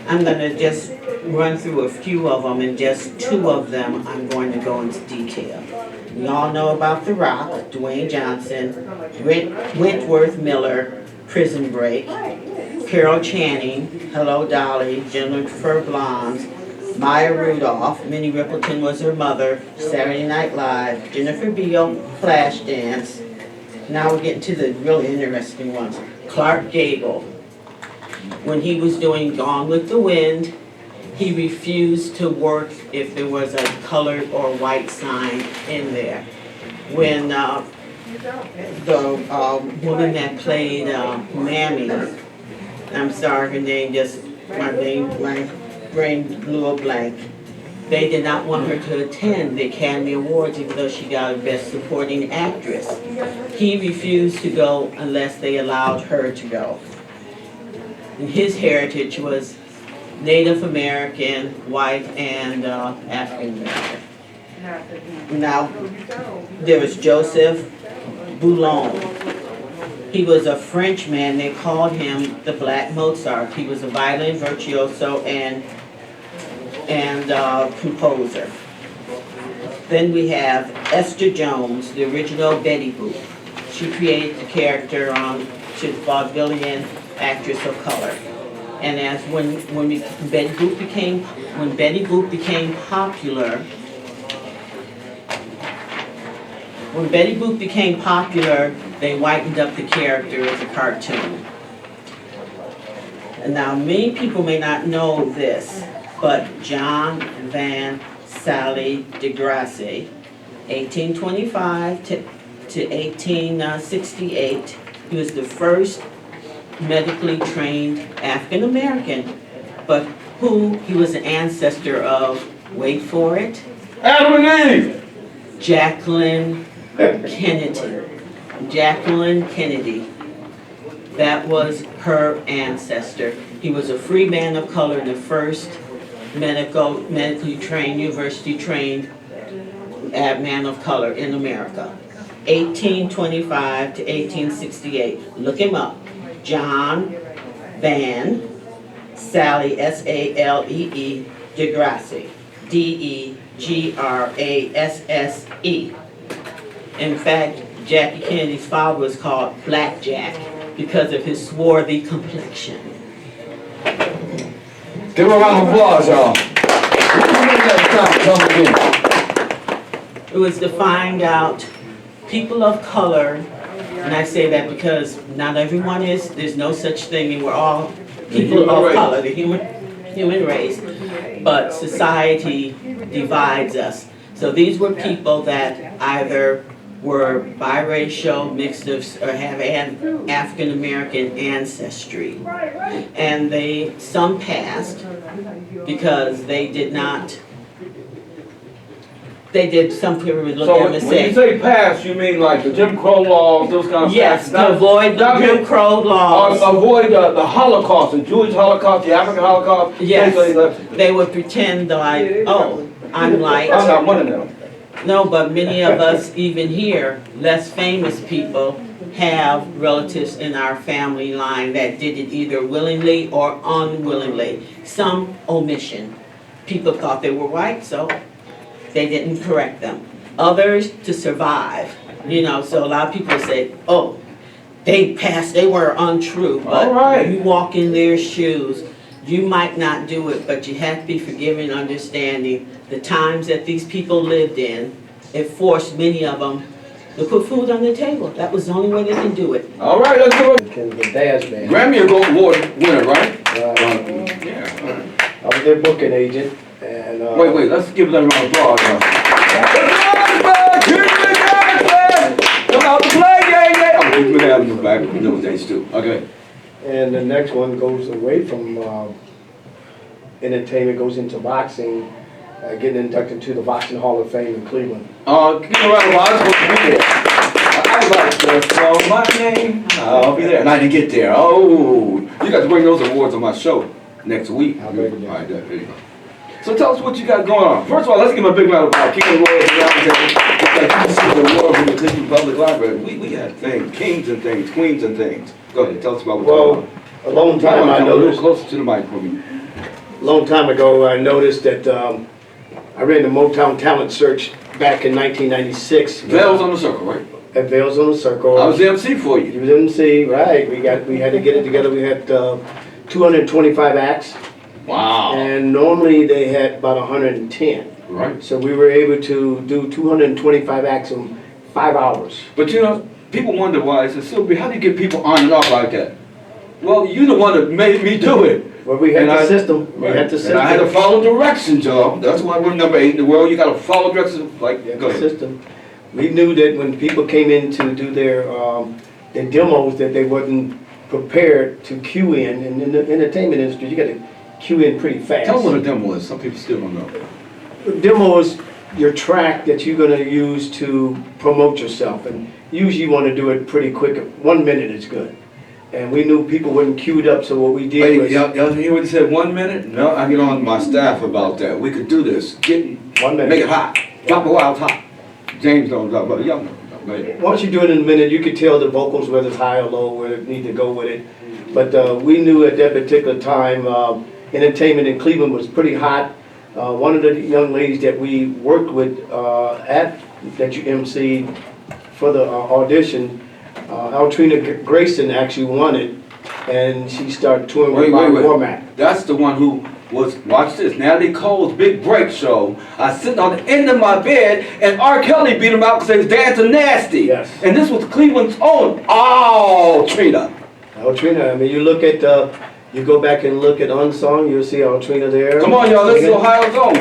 Speaker 4: I'm gonna just run through a few of them, and just two of them I'm going to go into detail. We all know about The Rock, Dwayne Johnson, Wentworth Miller, Prison Break, Carol Channing, Hello Dolly, Jennifer Blondes, Maya Rudolph, Minnie Riperton was her mother, Saturday Night Live, Jennifer Beal, Flashdance. Now we're getting to the really interesting ones. Clark Gable. When he was doing Gone with the Wind, he refused to work if there was a colored or white sign in there. When the woman that played Mammy, I'm sorry, her name just, my brain blew a blank. They did not want her to attend the Academy Awards even though she got a Best Supporting Actress. He refused to go unless they allowed her to go. And his heritage was Native American, white, and African American. Now, there was Joseph Boulon. He was a Frenchman. They called him the Black Mozart. He was a violin virtuoso and composer. Then we have Esther Jones, the original Betty Boop.
Speaker 8: she created the character she's a vaudevillian actress of color. And as when Betty Boop became popular, they whitened up the character as a cartoon. And now many people may not know this, but John Van Sally DeGrasse, 1825 to 1868, he was the first medically trained African American, but who he was an ancestor of, wait for it,
Speaker 2: Adam and Eve.
Speaker 8: Jacqueline Kennedy. That was her ancestor. He was a free man of color, the first medically trained, university trained man of color in America. 1825 to 1868. Look him up. John Van Sally, S-A-L-E-E, DeGrasse, D-E-G-R-A-S-S-E. In fact, Jackie Kennedy's father was called Black Jack because of his swarthy complexion.
Speaker 2: Give him a round of applause, y'all.
Speaker 8: It was to find out people of color, and I say that because not everyone is, there's no such thing, and we're all people of color, the human race, but society divides us. So these were people that either were biracial, mixed of, or have African American ancestry. And some passed because they did some people would look at them and say.
Speaker 2: When you say pass, you mean like the Jim Crow laws, those kind of
Speaker 8: yes,
Speaker 2: passes?
Speaker 8: to avoid the Jim Crow laws.
Speaker 2: Avoid the Holocaust, the Jewish Holocaust, the African Holocaust.
Speaker 8: Yes, they would pretend like, oh, I'm like.
Speaker 2: I'm not one of them.
Speaker 8: No, but many of us, even here, less famous people, have relatives in our family line that did it either willingly or unwillingly. Some omission. People thought they were white, so they didn't correct them. Others to survive. You know, so a lot of people say, oh, they were untrue. But you walk in their shoes, you might not do it, but you have to be forgiving and understanding. The times that these people lived in, it forced many of them to put food on the table. That was the only way they can do it.
Speaker 2: All right, let's do it.
Speaker 9: The Daz Band.
Speaker 2: Grammy Award winner, right?
Speaker 9: Yeah. I was their booking agent, and
Speaker 2: wait, let's give them a round of applause. Come out to play, yeah. I'm keeping it out in the back in those days too. Okay.
Speaker 9: And the next one goes away from entertainment, goes into boxing, getting inducted to the Boxing Hall of Fame in Cleveland.
Speaker 2: Give me a round of applause. I was like, throw my name, I'll be there. And I didn't get there. Oh, you got to bring those awards on my show next week.
Speaker 9: I'll bring it.
Speaker 2: All right, there you go. So tell us what you got going on. First of all, let's give him a big round of applause. King of the Royals around here. It's like you see the world from the Cleveland Public Library. We had things, kings and things, queens and things. Go ahead, tell us about what's going on.
Speaker 9: A long time I
Speaker 2: a little
Speaker 9: noticed.
Speaker 2: closer to the mic for me.
Speaker 9: A long time ago, I noticed that I ran the Motown Talent Search back in 1996.
Speaker 2: Veils on the Circle, right?
Speaker 9: At Veils on the Circle.
Speaker 2: I was the MC for you.
Speaker 9: You was MC, right? We had to get it together. We had 225 acts.
Speaker 2: Wow.
Speaker 9: And normally they had about 110.
Speaker 2: Right.
Speaker 9: So we were able to do 225 acts in 5 hours.
Speaker 2: But you know, people wonder why. I said, Sylvia, how do you get people on and off like that? Well, you're the one that made me do it.
Speaker 9: Well, we had the system. We had the system.
Speaker 2: And I had to follow directions, y'all. That's why we're number 8 in the world. You got to follow directions. Like, go ahead.
Speaker 9: System. We knew that when people came in to do their demos, that they wasn't prepared to cue in. And in the entertainment industry, you got to cue in pretty fast.
Speaker 2: Tell them what a demo is. Some people still don't know.
Speaker 9: A demo is your track that you're going to use to promote yourself. And usually you want to do it pretty quick. 1 minute is good. And we knew people wouldn't queue it up, so what we did was...
Speaker 2: Y'all hear what he said, 1 minute? No, I get on my staff about that. We could do this.
Speaker 9: 1 minute.
Speaker 2: Make it hot. Drop it while it's hot. James don't drop it. Y'all know.
Speaker 9: Once you do it in a minute, you could tell the vocals, whether it's high or low, where they need to go with it. But we knew at that particular time, entertainment in Cleveland was pretty hot. One of the young ladies that we worked with that you emceed for the audition, Altrina Grayson actually won it, and she started touring with Bob Womack.
Speaker 2: That's the one who was, watch this, Natalie Cole's Big Break show. I was sitting on the end of my bed, and R. Kelly beat him out because they was dancing nasty.
Speaker 9: Yes.
Speaker 2: And this was Cleveland's own Altrina.
Speaker 9: Altrina, I mean, you look at, you go back and look at Unsung, you'll see Altrina there.
Speaker 2: Come on, y'all, this is Ohio's own.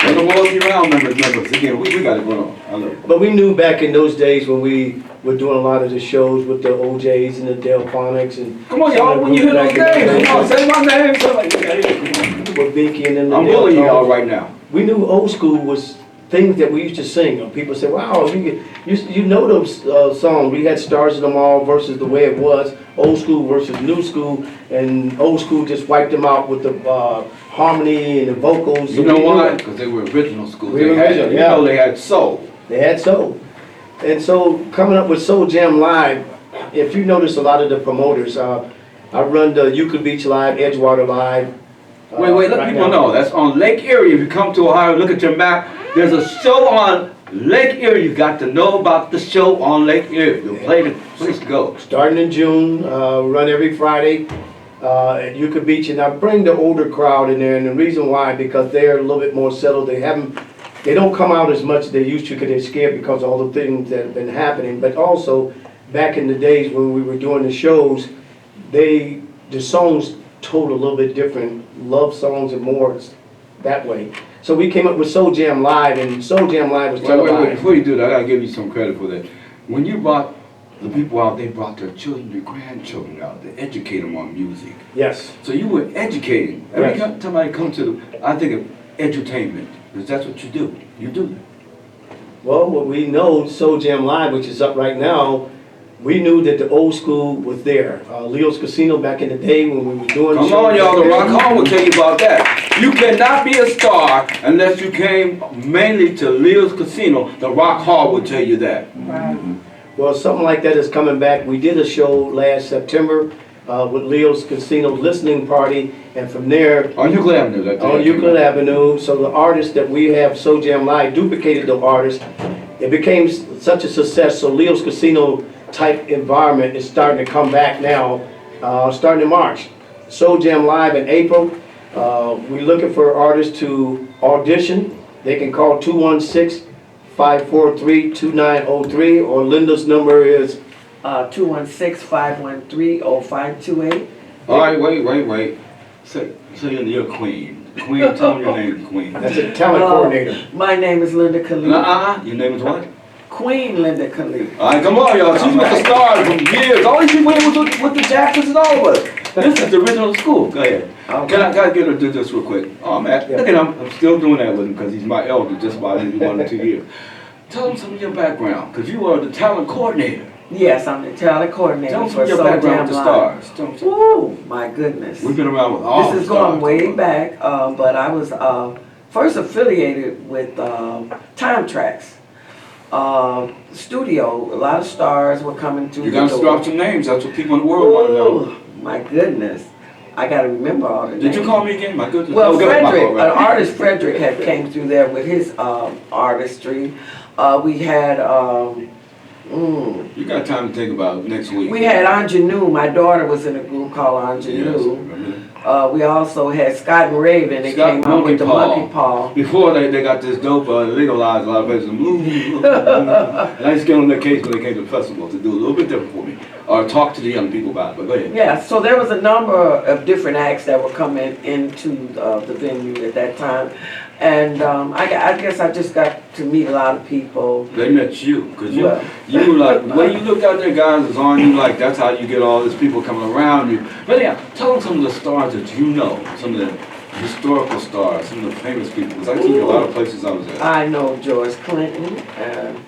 Speaker 2: And the Royalty Round members. Again, we got it going on. I love it.
Speaker 9: But we knew back in those days when we were doing a lot of the shows with the OJs and the Delphonics and...
Speaker 2: Come on, y'all, when you hear those names, come on, say my name. Say like,
Speaker 9: with Binky and then the
Speaker 2: I'm bullying y'all right now.
Speaker 9: We knew old school was things that we used to sing. And people say, wow, you know those songs. We had Stars in the Mall versus The Way It Was, old school versus new school, and old school just wiped them out with the harmony and the vocals.
Speaker 2: You know why? Because they were original school. You know they had soul.
Speaker 9: They had soul. And so coming up with Soul Jam Live, if you notice a lot of the promoters, I run the Euclid Beach Live, Edgewater Live.
Speaker 2: Wait, let people know. That's on Lake Erie. If you come to Ohio, look at your map. There's a show on Lake Erie. You got to know about the show on Lake Erie. You'll play the place to go. Starting in June, run every Friday at Euclid Beach, and I bring the older crowd in there. And the reason why, because they're a little bit more settled. They don't come out as much as they used to because they're scared because of all the things that have been happening. But also, back in the days when we were doing the shows, the songs told a little bit different, love songs and more that way. So we came up with Soul Jam Live, and Soul Jam Live was televised. Wait, before you do that, I gotta give you some credit for that. When you brought the people out, they brought their children, their grandchildren out to educate them on music. Yes. So you were educating. Every time somebody comes to I think of edutainment, because that's what you do. You do. Well, what we know, Soul Jam Live, which is up right now, we knew that the old school was there. Leo's Casino back in the day when we were doing shows. Come on, y'all, the Rock Hall will tell you about that. You cannot be a star unless you came mainly to Leo's Casino. The Rock Hall will tell you that. Right. Well, something like that is coming back. We did a show last September with Leo's Casino listening party, and from there... On Euclid Avenue. On Euclid Avenue. So the artists that we have, Soul Jam Live, duplicated the artists. It became such a success, so Leo's Casino type environment is starting to come back now, starting in March. Soul Jam Live in April. We're looking for artists to audition. They can call 216-543-2903, or Linda's number is
Speaker 10: 216-513-0528.
Speaker 2: All right, wait. Say you're a queen. Queen, tell me your name, Queen. That's a talent coordinator.
Speaker 10: My name is Linda Khalid.
Speaker 2: Your name is what?
Speaker 10: Queen Linda Khalid.
Speaker 2: All right, come on, y'all. She's with the stars from years. All these people here with the Jacksons and all of us. This is the original school. Go ahead. Okay. Can I get her to do this real quick? Oh, man. Look at him. I'm still doing that with him because he's my elder, just about maybe 1 or 2 years. Tell him some of your background, because you are the talent coordinator.
Speaker 10: Yes, I'm the talent coordinator.
Speaker 2: Tell them some of your background with the stars.
Speaker 10: Ooh, my goodness.
Speaker 2: We've been around with all the stars.
Speaker 10: This is going way back, but I was first affiliated with Time Tracks. Studio, a lot of stars were coming through.
Speaker 2: You gotta drop some names. That's what people in the world want to know.
Speaker 10: My goodness, I gotta remember all the names.
Speaker 2: Did you call me again? My goodness.
Speaker 10: Well, Frederick, an artist, Frederick had came through there with his artistry. We had.
Speaker 2: You got time to think about next week.
Speaker 10: We had Ingenue. My daughter was in a group called Ingenue. Yes, we also had Scott and Raven. They came out with the Monkey Paw.
Speaker 2: Before they got this dope legalized a lot of places. And I just get on their case when they came to the festival to do a little bit different for me. Or talk to the young people about it. But go ahead.
Speaker 10: Yeah, so there was a number of different acts that were coming into the venue at that time. And I guess I just got to meet a lot of people.
Speaker 2: They met you, because you were like, when you looked out there, guys, was on you, like, that's how you get all these people coming around you. But yeah, tell them some of the stars that you know, some of the historical stars, some of the famous people, because I see a lot of places I was at.
Speaker 10: I know George Clinton, and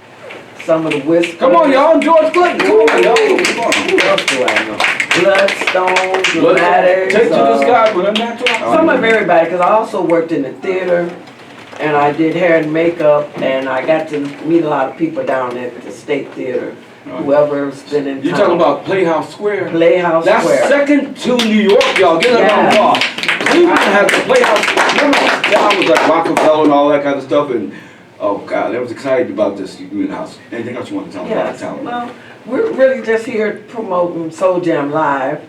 Speaker 10: some of the Whispers.
Speaker 2: Come on, y'all, George Clinton, come on, y'all. Come on.
Speaker 10: Who else do I know? Bloodstone, Dramatics.
Speaker 2: Take to this guy, but unnatural.
Speaker 10: Some of everybody, because I also worked in the theater, and I did hair and makeup, and I got to meet a lot of people down at the State Theater. Right. Whoever's been in town.
Speaker 2: You talking about Playhouse Square?
Speaker 10: Playhouse Square.
Speaker 2: That's second to New York, y'all. Get it on board. Cleveland has the Playhouse. Remember, town was like Rockefeller and all that kind of stuff, and oh God, I was excited about this in house. Anything else you want to tell me about town?
Speaker 10: Well, we're really just here promoting Soul Jam Live,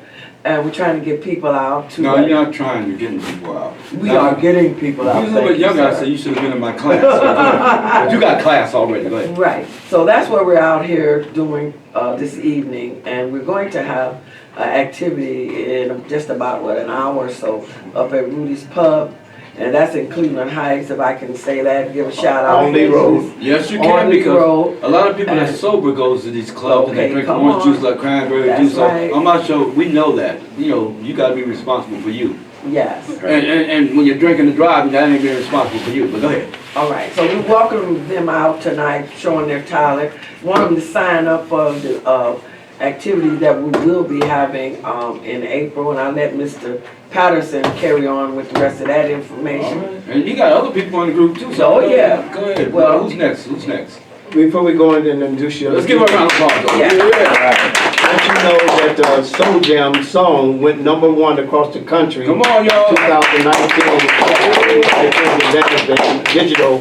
Speaker 10: and we're trying to get people out to.
Speaker 1: No, you're not trying to get people out.
Speaker 10: We are getting people out.
Speaker 1: If you was a little bit younger, I said you should have been in my class. But you got class already, go ahead.
Speaker 10: Right, so that's what we're out here doing this evening, and we're going to have activity in just about, an hour or so up at Rudy's Pub, and that's in Cleveland Heights, if I can say that, give a shout out.
Speaker 9: On Lee Road.
Speaker 1: Yes, you
Speaker 10: On
Speaker 1: can,
Speaker 10: Lee
Speaker 1: because
Speaker 10: Road.
Speaker 1: a lot of people that
Speaker 10: And-
Speaker 1: sober goes to these clubs and they
Speaker 10: Okay,
Speaker 1: drink
Speaker 10: come
Speaker 1: orange
Speaker 10: on.
Speaker 1: juice like cranberry
Speaker 10: That's
Speaker 1: juice. So
Speaker 10: right.
Speaker 1: I'm not sure, we know that. You know, you gotta be responsible for you.
Speaker 10: Yes.
Speaker 1: And when you're drinking and driving, that ain't being responsible for you, but go ahead.
Speaker 10: All right, so we welcome them out tonight, showing their talent. Want them to sign up for the activity that we will be having in April, and I'll let Mr. Patterson carry on with the rest of that information.
Speaker 1: And you got other people in the group too, so
Speaker 10: Oh, yeah.
Speaker 1: go ahead.
Speaker 10: Well-
Speaker 1: Who's next? Who's next?
Speaker 9: Before we go in and introduce you.
Speaker 1: Let's give her a round of applause. though.
Speaker 10: Yeah.
Speaker 9: Don't you know that Soul Jam song went #1 across the country?
Speaker 1: Come on, y'all.
Speaker 9: 2019, digital,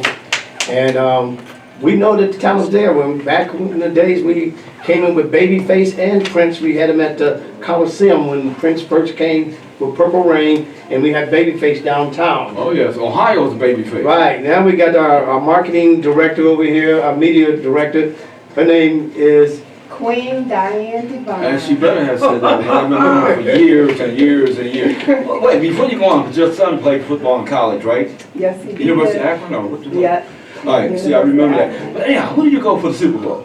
Speaker 9: and we know that the talent's there. When back in the days we came in with Babyface and Prince, we had him at the Coliseum when Prince first came with Purple Rain, and we had Babyface downtown.
Speaker 1: Oh yes, Ohio's baby face.
Speaker 9: Right, now we got our marketing director over here, our media director. Her name is
Speaker 11: Queen Diane Divine.
Speaker 1: And she better have said that. I remember her for years and years and years. Well, wait, before you go on, because your son played football in college, right?
Speaker 11: Yes, he did.
Speaker 1: University of Akron, or what?
Speaker 11: Yeah.
Speaker 1: All right, see, I remember that. But anyhow, who do you go for the Super Bowl?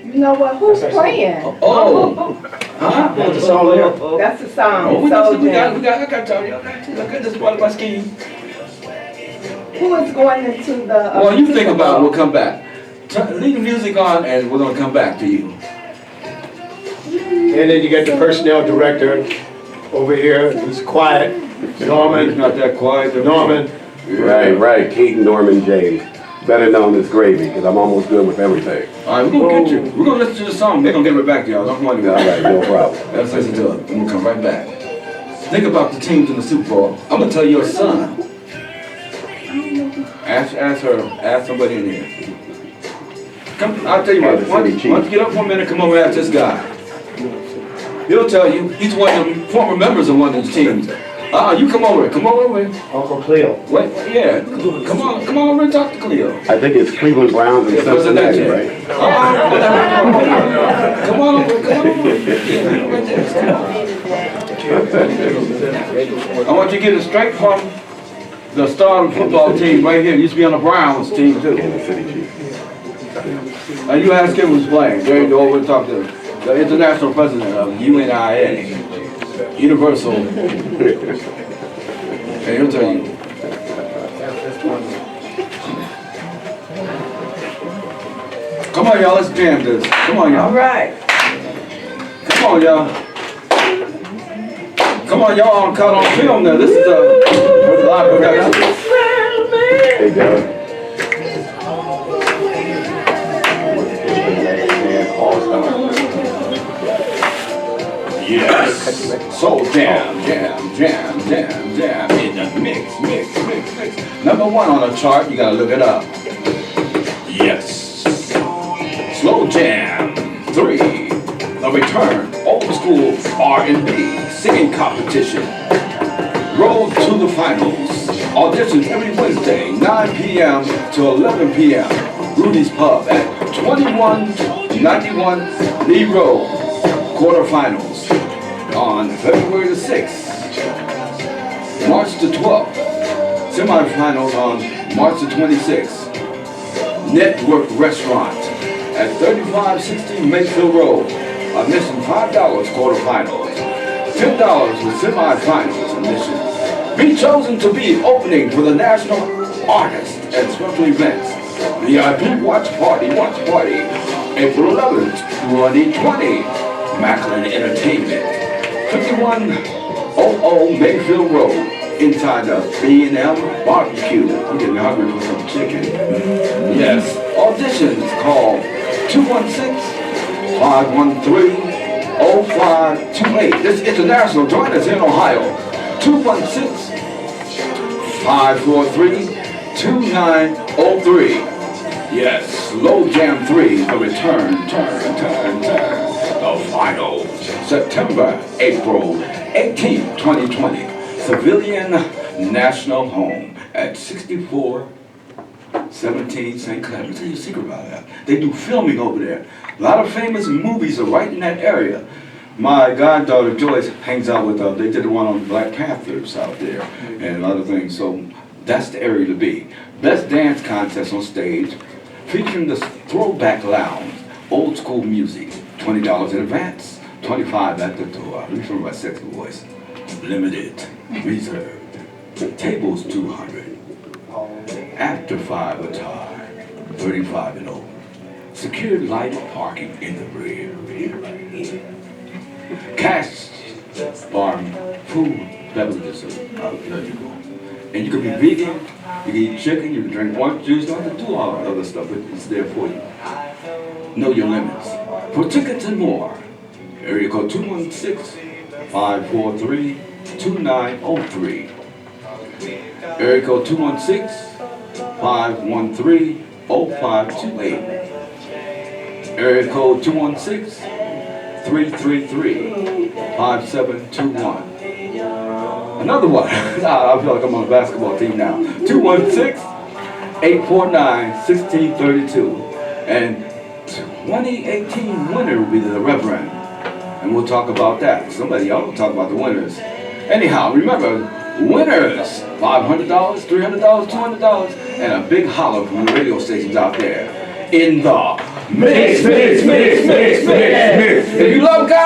Speaker 11: You know what? Who's playing?
Speaker 1: Oh, huh?
Speaker 9: That's the song there.
Speaker 11: That's the song.
Speaker 1: Oh, we
Speaker 11: Soul
Speaker 1: got,
Speaker 11: Jam.
Speaker 1: I got to tell you, okay, this is part of my scheme.
Speaker 11: Who is going into the?
Speaker 1: Well, you think
Speaker 11: Super
Speaker 1: about it,
Speaker 11: Bowl?
Speaker 1: we'll come back. Leave the music on, and we're gonna come back to you.
Speaker 9: And then you got the personnel director over here, he's quiet,
Speaker 1: He's
Speaker 9: Norman.
Speaker 1: not that quiet.
Speaker 9: Norman.
Speaker 12: Right, Keaton Norman James, better known as Gravy, because I'm almost good with everything.
Speaker 1: All right, we're gonna get you. We're gonna listen to the song. We're gonna get right back to y'all. Don't worry
Speaker 12: All
Speaker 1: about
Speaker 12: right,
Speaker 1: it.
Speaker 12: no problem.
Speaker 1: Let's listen to it, and we'll come right back. Think about the teams in the Super Bowl. I'm gonna tell your son. Ask somebody in here. Come, I'll tell you what. Why don't you get up for a minute? Come over and ask this guy. He'll tell you. He's one of the former members of one of these teams. You come over here. Come on over here.
Speaker 9: Uncle Cleo.
Speaker 1: Wait, yeah. Come on over and talk to Cleo.
Speaker 12: I think it's Cleveland Browns and Cincinnati, right?
Speaker 1: Come on over. I want you to get it straight from the starting football team right here. He used to be on the Browns team too.
Speaker 12: Kansas City Chiefs.
Speaker 1: And you ask him who's playing. Jerry, go over and talk to the international president of UNIA, Universal. And he'll tell you. Come on, y'all, let's jam this. Come on,
Speaker 10: All
Speaker 1: y'all.
Speaker 10: right.
Speaker 1: Come on, y'all. Come on, y'all on cut on film now. This is a live production.
Speaker 12: Hey, Doug.
Speaker 1: Yes. Soul jam in the mix. #1 on the chart, you gotta look it up. Yes. Slow Jam 3. The return. Old school R&B singing competition. Road to the finals. Auditions every Wednesday, 9 p.m. to 11 p.m. Rudy's Pub at 2191 Lee Road. Quarterfinals on February the 6th. March the 12th. Semifinals on March the 26th. Network Restaurant at 3560 Mayfield Road. Admission $5 quarterfinals. $10 for semifinals admission. Be chosen to be opening for the national artists and special events. VIP Watch Party, April 11th, 2020. Macklin Entertainment, 5100 Mayfield Road, inside the B&M Barbecue. I'm getting hungry for some chicken. Yes. Auditions, call 216-513-0528. This is international. Join us in Ohio. 216-543-2903. Yes, Slow Jam 3, the return, the final, September, April 18, 2020, Civilian National Home at 6417 St. Clair. Let me tell you a secret about that. They do filming over there. A lot of famous movies are right in that area. My goddaughter Joyce hangs out with they did the one on Black Panthers out there and other things, so that's the area to be. Best dance contest on stage, featuring the Throwback Lounge, old school music, $20 in advance, $25 at the door. Let me show my sexy voice. Limited, reserved, tables 200, after 5 a time, 35 and over. Secured lighted parking in the rear. Cash, bar, food, beverages are eligible. And you can be vegan, you can eat chicken, you can drink orange juice, you don't have to do all that other stuff, but it's there for you. Know your limits. For tickets and more, area code 216-543-2903. Area code 216-513-0528. Area code 216-333-5721. Another one. I feel like I'm on a basketball team now. 216-849-1632. And 2018 winner will be the Reverend. And we'll talk about that. Somebody else will talk about the winners. Anyhow, remember, winners, $500, $300, $200, and a big holler from the radio stations out there. In the mix. If you love God,